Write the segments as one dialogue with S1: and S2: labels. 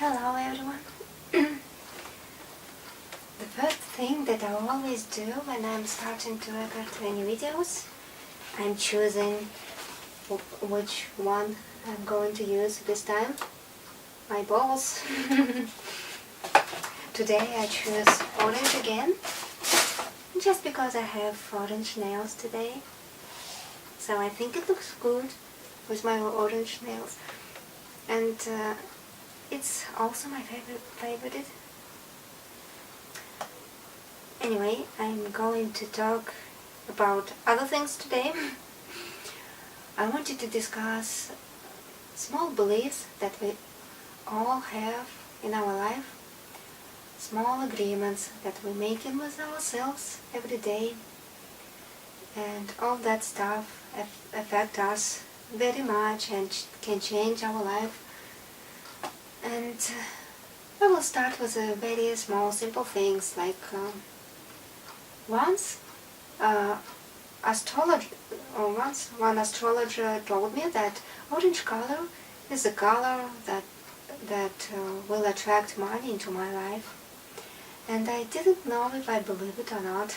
S1: Hello everyone. The first thing that I always do when I'm starting to record any videos, I'm choosing which one I'm going to use this time. My balls. Today I choose orange again, just because I have orange nails today. So I think it looks good with my orange nails. And it's also my favorite. Anyway, I'm going to talk about other things today. I wanted to discuss small beliefs that we all have in our life, small agreements that we're making with ourselves every day, and all that stuff affect us very much and can change our life. And I will start with very small, simple things like once one astrologer told me that orange color is a color that will attract money into my life. And I didn't know if I believe it or not,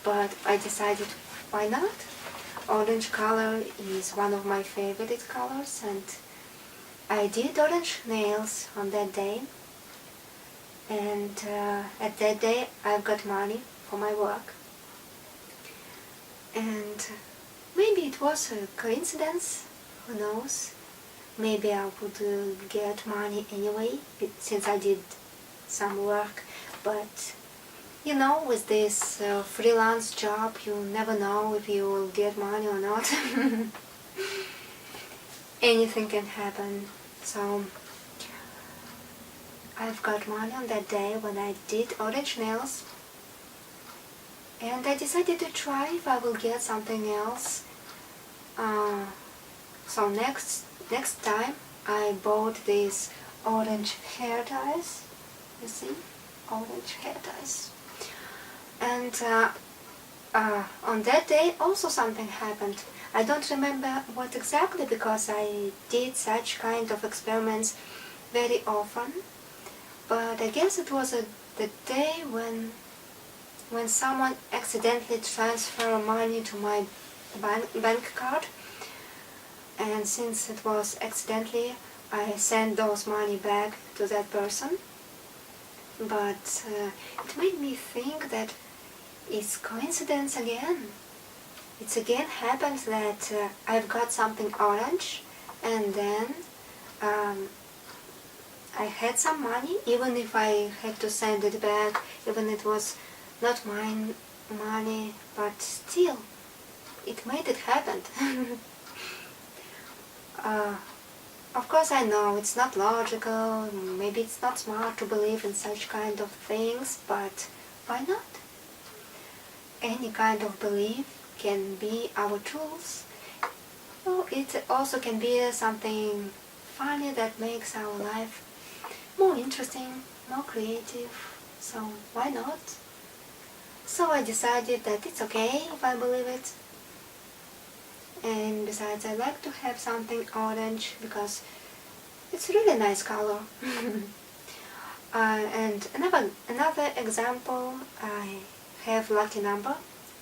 S1: but I decided, why not? Orange color is one of my favorite colors, and I did orange nails on that day. And at that day I got money for my work. And maybe it was a coincidence, who knows? Maybe I would get money anyway, since I did some work. But you know, with this freelance job, you never know if you will get money or not. Anything can happen. So I've got money on that day when I did orange nails, and I decided to try if I will get something else. So next time I bought these orange hair ties. You see, orange hair ties. And on that day also something happened. I don't remember what exactly, because I did such kind of experiments very often. But I guess it was the day when someone accidentally transferred money to my bank card. And since it was accidentally, I sent those money back to that person. But it made me think that it's coincidence again. It's again happens that I've got something orange, and then I had some money, even if I had to send it back, even it was not mine money, but still, it made it happen. Of course I know it's not logical, maybe it's not smart to believe in such kind of things, but why not? Any kind of belief can be our tools. Well, it also can be something funny that makes our life more interesting, more creative, so why not? So I decided that it's okay if I believe it. And besides, I like to have something orange because it's a really nice color. And another example, I have lucky number.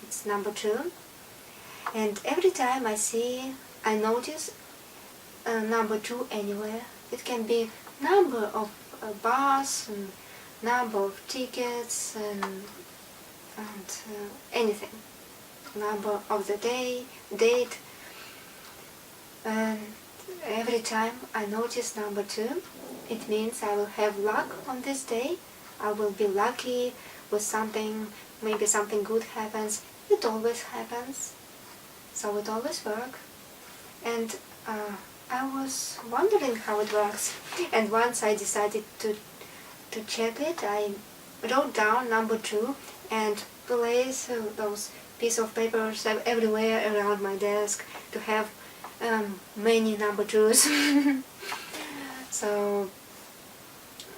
S1: It's number 2. And every time I notice number 2 anywhere. It can be number of bars, and number of tickets, and anything. Number of the date. And every time I notice number 2, it means I will have luck on this day. I will be lucky with something, maybe something good happens. It always happens. So it always works. And I was wondering how it works. And once I decided to check it, I wrote down number 2 and placed those pieces of papers everywhere around my desk to have many number 2s. So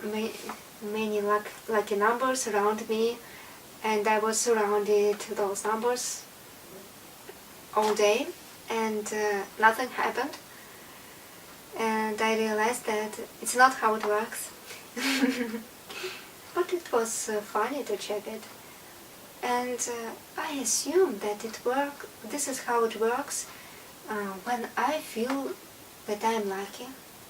S1: many lucky numbers around me, and I was surrounded those numbers all day, and nothing happened. and I realized that it's not how it works. But it was funny to check it. And I assume that this is how it works when I feel that I'm lucky.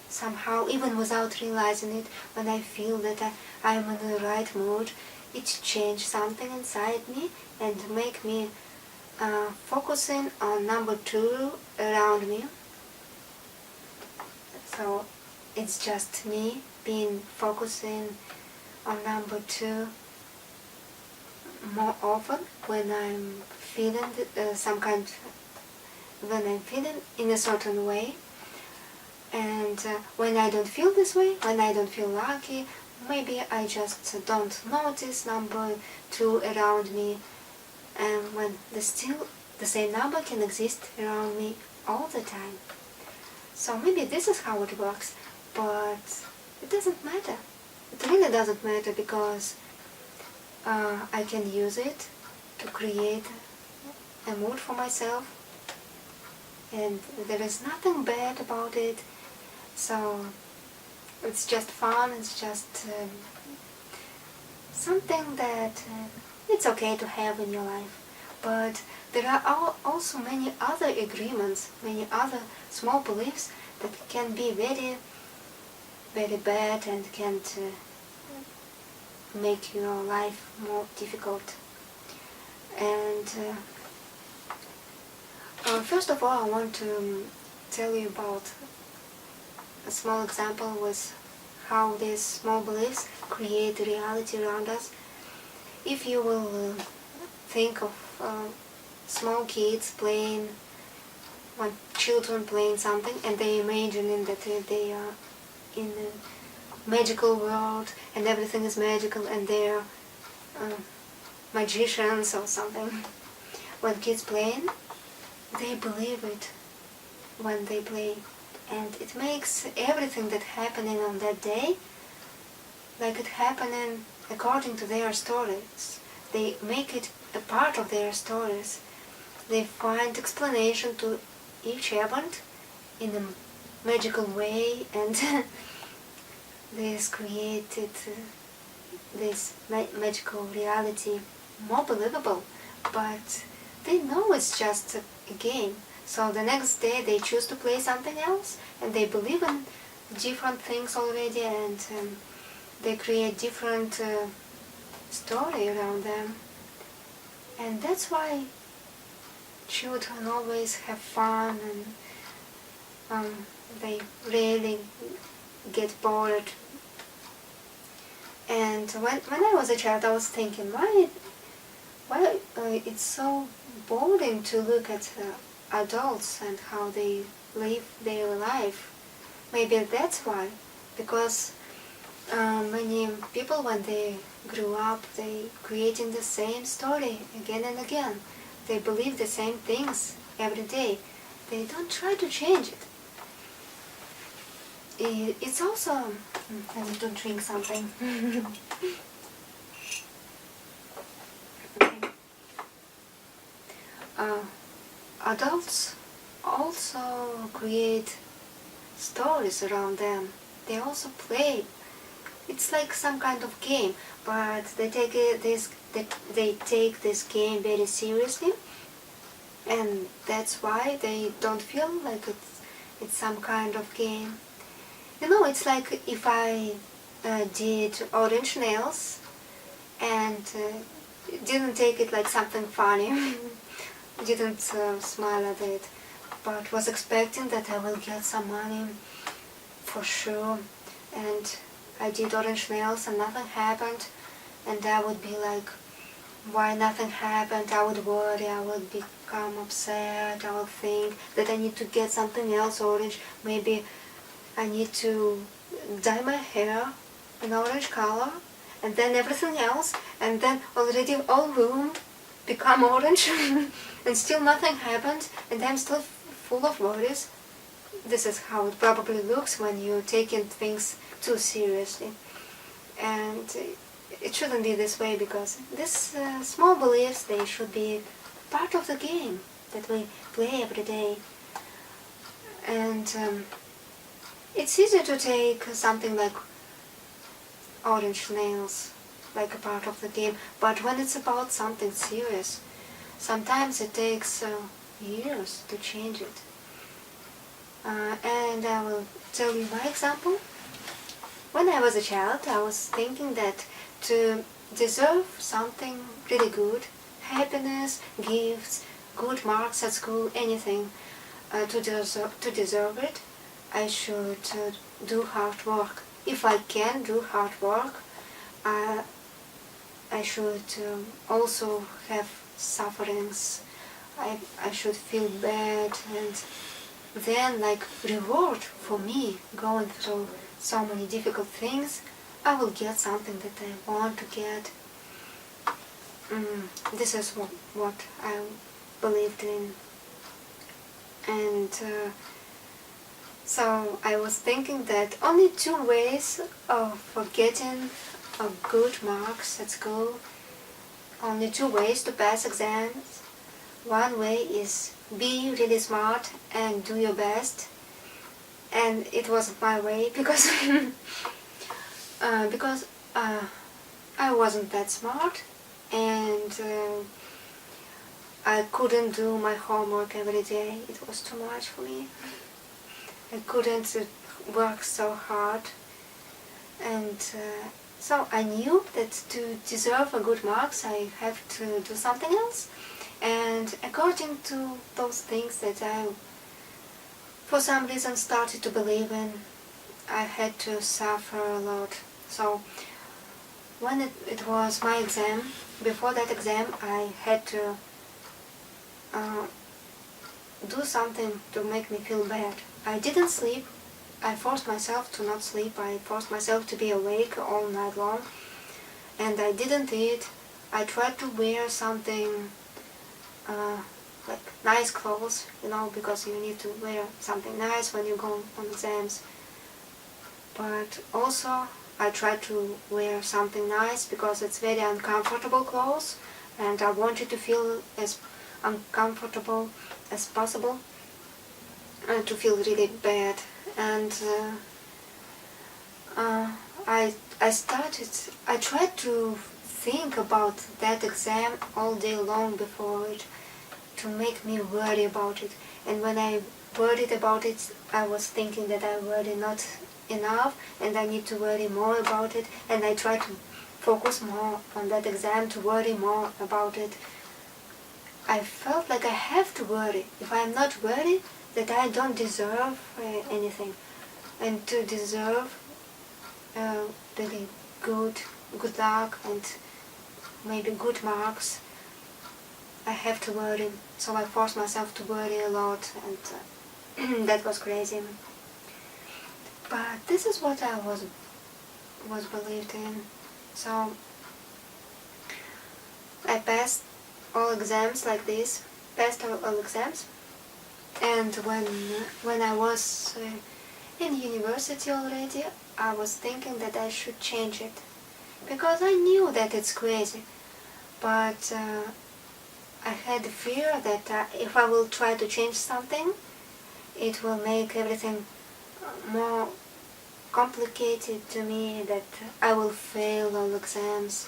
S1: Somehow, even without realizing it, when I feel that I'm in the right mood, it changes something inside me and make me focusing on number 2 around me. So it's just me being focusing on number 2 more often when I'm feeling when I'm feeling in a certain way. And when I don't feel this way, when I don't feel lucky, maybe I just don't notice number 2 around me, and when the same number can exist around me all the time. So maybe this is how it works, but it doesn't matter. It really doesn't matter, because I can use it to create a mood for myself, and there is nothing bad about it. So it's just fun, it's just something that it's okay to have in your life. But there are also many other agreements, many other small beliefs that can be very, very bad and can make your life more difficult. And first of all, I want to tell you about a small example with how these small beliefs create reality around us. If you will think of small kids playing, when children playing something, and they imagining that they are in a magical world and everything is magical and they're magicians or something. When kids playing, they believe it when they play, and it makes everything that happening on that day like it happening according to their stories. They make it a part of their stories. They find explanation to each event in a magical way, and this created this magical reality more believable. But they know it's just a game. So the next day they choose to play something else, and they believe in different things already, and they create different story around them. And that's why children always have fun, and they rarely get bored. And when I was a child, I was thinking, why it's so boring to look at adults and how they live their life. Maybe that's why, because many people, when they grew up, they creating the same story again and again. They believe the same things every day. They don't try to change it. It's also, I need to drink something. Adults also create stories around them. They also play. It's like some kind of game, but they take this game very seriously, and that's why they don't feel like it's some kind of game. You know, it's like if I did orange nails and didn't take it like something funny, didn't smile at it, but was expecting that I will get some money for sure, and I did orange nails and nothing happened, and I would be like, why nothing happened? I would worry, I would become upset, I would think that I need to get something else orange. Maybe I need to dye my hair an orange color, and then everything else, and then already all room become orange, and still nothing happened, and I'm still full of worries. This is how it probably looks when you're taking things too seriously. And it shouldn't be this way, because these small beliefs, they should be part of the game that we play every day. And It's easy to take something like orange nails, like a part of the game, but when it's about something serious, sometimes it takes years to change it. And I will tell you my example. When I was a child, I was thinking that to deserve something really good, happiness, gifts, good marks at school, anything, to deserve it, I should do hard work. If I can do hard work, I should also have sufferings. I should feel bad, and then, like reward for me going through so many difficult things, I will get something that I want to get. This is what I believed in. And so I was thinking that only two ways of getting good marks at school, only two ways to pass exams. One way is be really smart and do your best, and it wasn't my way because I wasn't that smart, and I couldn't do my homework every day. It was too much for me. I couldn't work so hard, and so I knew that to deserve a good marks I have to do something else. And according to those things that I, for some reason, started to believe in, I had to suffer a lot. So when it was my exam, before that exam, I had to do something to make me feel bad. I didn't sleep. I forced myself to not sleep. I forced myself to be awake all night long. And I didn't eat. I tried to wear something like nice clothes, because you need to wear something nice when you go on exams. But also I tried to wear something nice because it's very uncomfortable clothes, and I wanted to feel as uncomfortable as possible, and to feel really bad. And I tried to think about that exam all day long before it, to make me worry about it. And when I worried about it, I was thinking that I worry not enough and I need to worry more about it, and I tried to focus more on that exam, to worry more about it. I felt like I have to worry. If I am not worried, that I don't deserve anything. And to deserve really good luck and maybe good marks, I have to worry. So I forced myself to worry a lot, and that was crazy. But this is what I was believed in. So I passed all exams like this, passed all exams, and when I was in university already, I was thinking that I should change it, because I knew that it's crazy, but I had the fear that if I will try to change something, it will make everything more complicated to me, that I will fail all exams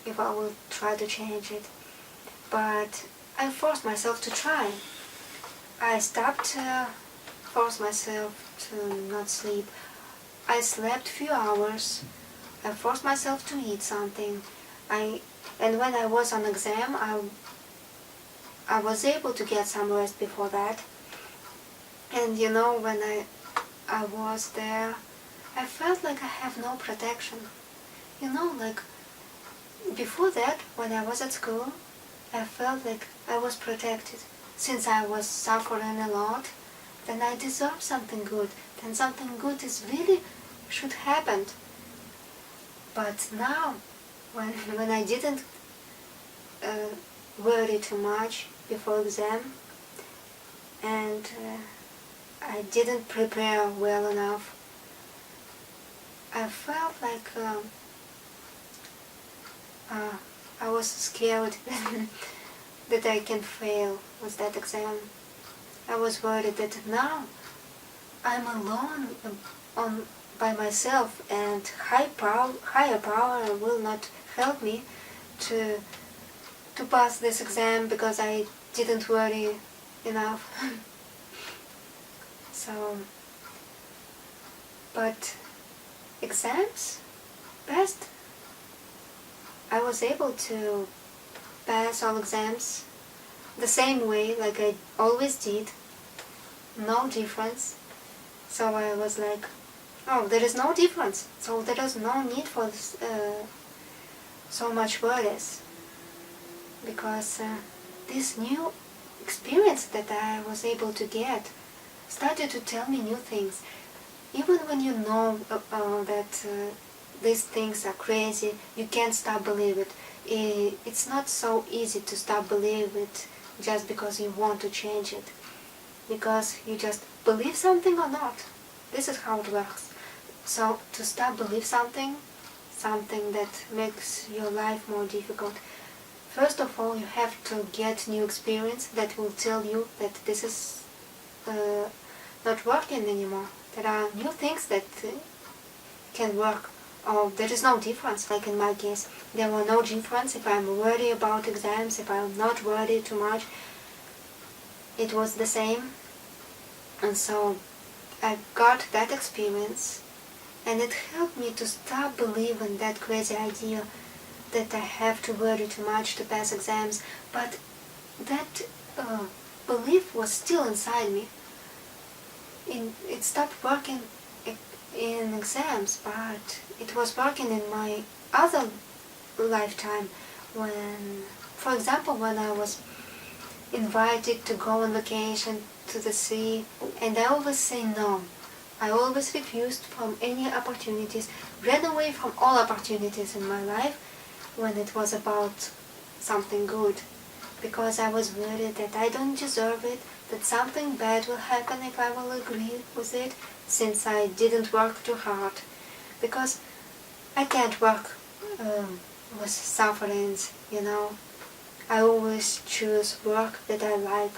S1: if I will try to change it. But I forced myself to try. I stopped forced myself to not sleep. I slept few hours. I forced myself to eat something. And when I was on exam, I was able to get some rest before that. And when I was there, I felt like I have no protection. Like before that, when I was at school, I felt like I was protected. Since I was suffering a lot, then I deserve something good. Then something good is really should happen. But now, when I didn't worry too much before exam, and I didn't prepare well enough, I felt like I was scared that I can fail with that exam. I was worried that now I'm alone on by myself, and higher power will not help me to pass this exam because I didn't worry enough. So, but exams passed. I was able to pass all exams the same way like I always did, no difference. So I was like, oh, there is no difference, so there is no need for so much worries, because this new experience that I was able to get started to tell me new things. Even when you know that these things are crazy, you can't stop believing it. It's not so easy to stop believing it just because you want to change it, because you just believe something or not. This is how it works. So to stop believe something that makes your life more difficult, first of all you have to get new experience that will tell you that this is not working anymore. There are new things that can work. Oh, there is no difference, like in my case. There were no difference if I'm worried about exams, if I'm not worried too much. It was the same. And so I got that experience, and it helped me to stop believing that crazy idea that I have to worry too much to pass exams. But that belief was still inside me. It stopped working in exams, but it was working in my other lifetime. When, for example, when I was invited to go on vacation to the sea, and I always say no. I always refused from any opportunities, ran away from all opportunities in my life when it was about something good, because I was worried that I don't deserve it, that something bad will happen if I will agree with it, since I didn't work too hard. Because I can't work with sufferings, you know. I always choose work that I like.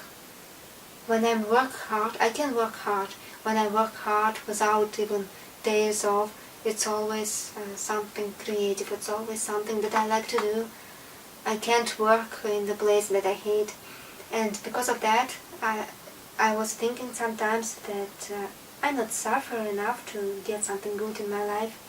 S1: When I work hard, I can work hard. When I work hard without even days off, it's always something creative. It's always something that I like to do. I can't work in the place that I hate. And because of that, I was thinking sometimes that I'm not suffering enough to get something good in my life.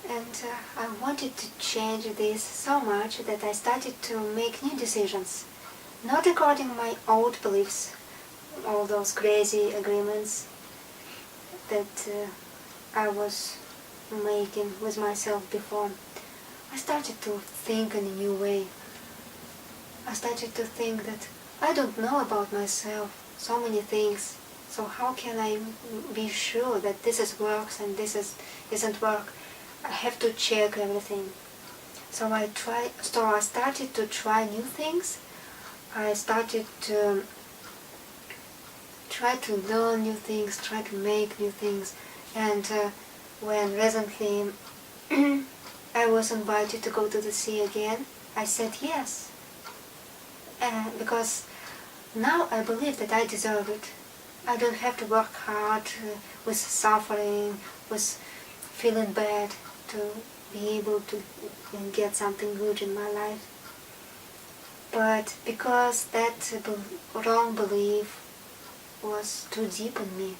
S1: And I wanted to change this so much that I started to make new decisions, not according to my old beliefs, all those crazy agreements that I was making with myself before. I started to think in a new way. I started to think that I don't know about myself so many things, so how can I be sure that this is works and this isn't work? I have to check everything. So I started to try new things. I started to try to learn new things, try to make new things. And when recently I was invited to go to the sea again, I said yes. Because now I believe that I deserve it. I don't have to work hard with suffering, with feeling bad to be able to get something good in my life. But because that wrong belief was too deep in me,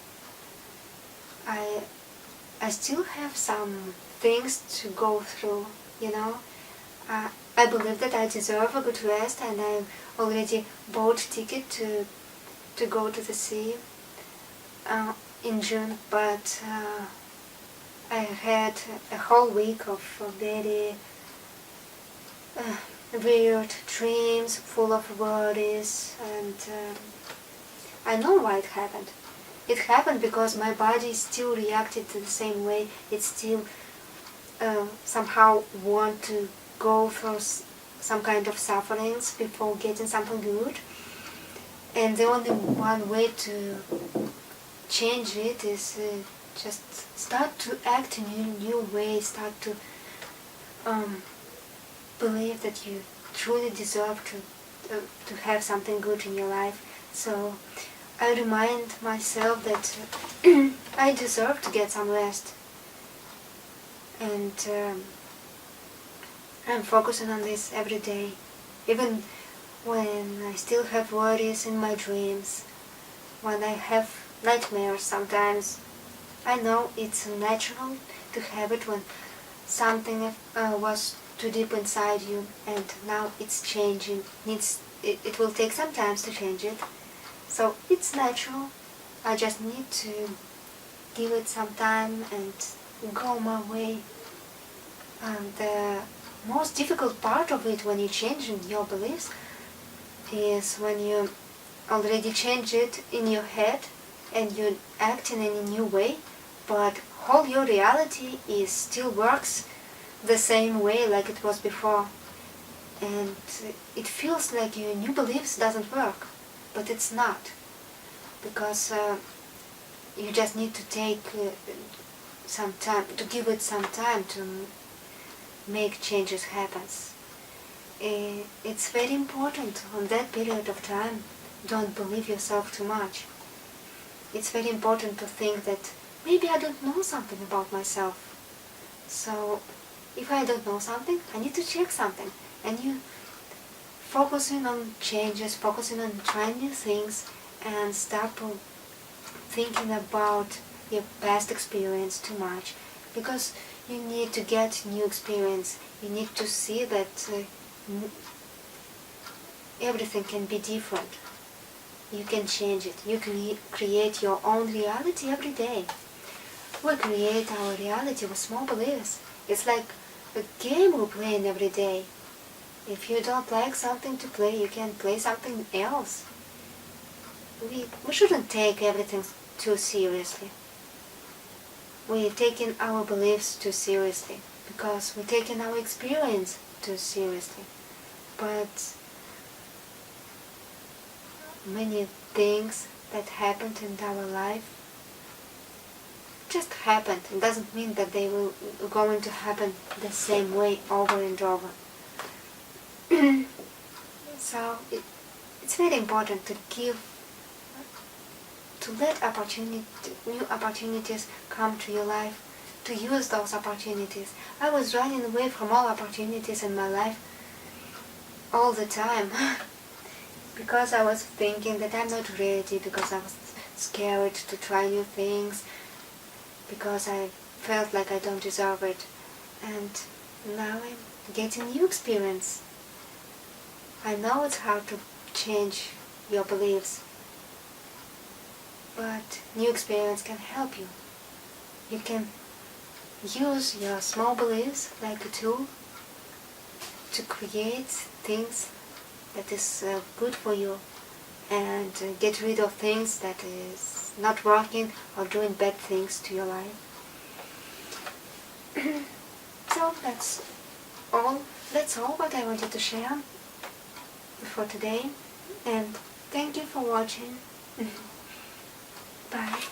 S1: I still have some things to go through, you know. I believe that I deserve a good rest, and I already bought ticket to go to the sea in June, but I had a whole week of very weird dreams full of worries, and I know why it happened. It happened because my body still reacted the same way. It still somehow want to go through some kind of sufferings before getting something good. And the only one way to change it is just start to act in a new way, start to believe that you truly deserve to have something good in your life. So I remind myself that I deserve to get some rest. And I'm focusing on this every day. Even when I still have worries in my dreams, when I have nightmares sometimes, I know it's natural to have it when something was too deep inside you and now it's changing. It will take some time to change it. So it's natural. I just need to give it some time and go my way. And the most difficult part of it when you're changing your beliefs is when you already change it in your head and you're acting in a new way, but whole your reality is still works the same way like it was before. And it feels like your new beliefs doesn't work, but it's not. Because you just need to take some time, to give it some time to make changes happen. It's very important on that period of time. Don't believe yourself too much. It's very important to think that maybe I don't know something about myself. So if I don't know something, I need to check something. And you focusing on changes, focusing on trying new things, and stop thinking about your past experience too much. Because you need to get new experience. You need to see that everything can be different. You can change it. You create your own reality every day. We create our reality with small beliefs. It's like a game we're playing every day. If you don't like something to play, you can play something else. We shouldn't take everything too seriously. We're taking our beliefs too seriously because we're taking our experience too seriously. But many things that happened in our life just happened. It doesn't mean that they will going to happen the same way over and over. So it's very important to let new opportunities come to your life, to use those opportunities. I was running away from all opportunities in my life all the time because I was thinking that I'm not ready, because I was scared to try new things, because I felt like I don't deserve it. And now I'm getting new experience. I know it's hard to change your beliefs, but new experience can help you. You can use your small beliefs like a tool to create things that is good for you and get rid of things that is not working or doing bad things to your life. So that's all what I wanted to share for today, and thank you for watching. Bye.